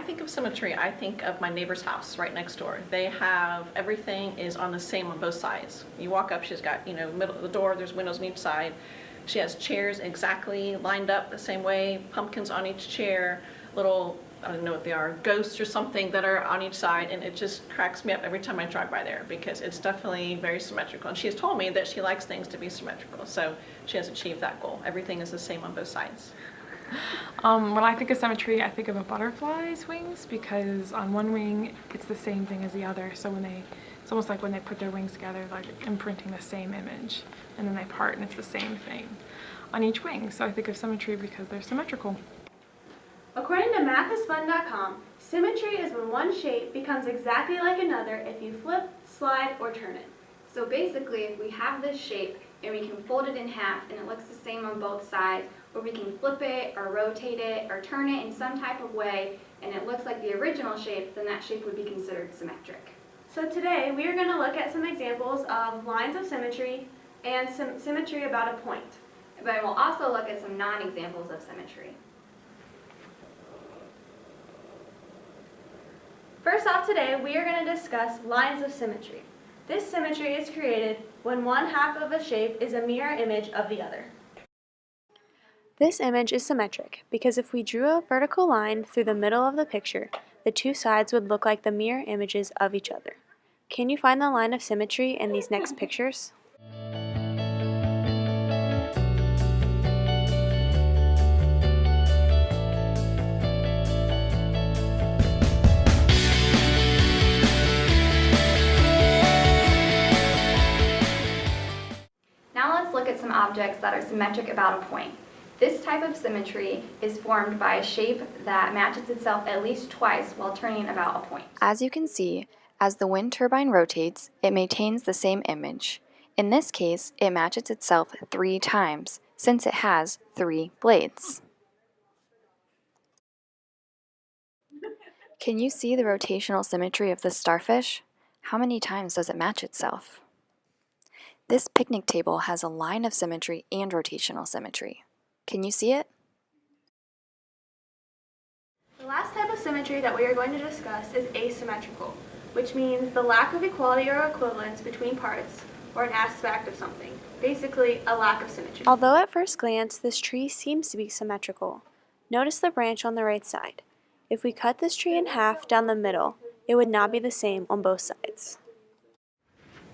think of symmetry, I think of my neighbor's house right next door. They have, everything is on the same on both sides. You walk up, she's got, middle of the door, there's windows on each side. She has chairs exactly lined up the same way, pumpkins on each chair, little, I don't know what they are, ghosts or something that are on each side, and it just cracks me up every time I drive by there because it's definitely very symmetrical. And she has told me that she likes things to be symmetrical, so she has achieved that goal. Everything is the same on both sides. When I think of symmetry, I think of a butterfly's wings because on one wing it's the same thing as the other. So it's almost like when they put their wings together, like imprinting the same image, and then they part and it's the same thing on each wing. So I think of symmetry because they're symmetrical. According to mathisfun.com, symmetry is when one shape becomes exactly like another if you flip, slide, or turn it. So basically, if we have this shape and we can fold it in half and it looks the same on both sides, or we can flip it or rotate it or turn it in some type of way and it looks like the original shape, then that shape would be considered symmetric. So today we are going to look at some examples of lines of symmetry and symmetry about a point. But we'll also look at some non-examples of symmetry. First off today, we are going to discuss lines of symmetry. This symmetry is created when one half of a shape is a mirror image of the other. This image is symmetric because if we drew a vertical line through the middle of the picture, the two sides would look like the mirror images of each other. Can you find the line of symmetry in these next pictures? Now let's look at some objects that are symmetric about a point. This type of symmetry is formed by a shape that matches itself at least twice while turning about a point. As you can see, as the wind turbine rotates, it maintains the same image. In this case, it matches itself 3 times, since it has 3 blades. Can you see the rotational symmetry of this starfish? How many times does it match itself? This picnic table has a line of symmetry and rotational symmetry. Can you see it? The last type of symmetry that we are going to discuss is asymmetrical, which means the lack of equality or equivalence between parts or an aspect of something. Basically, a lack of symmetry. Although at first glance this tree seems to be symmetrical, notice the branch on the right side. If we cut this tree in half down the middle, it would not be the same on both sides.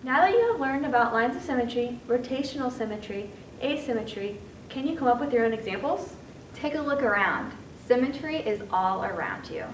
Now that you have learned about lines of symmetry, rotational symmetry, asymmetry, can you come up with your own examples? Take a look around. Symmetry is all around you.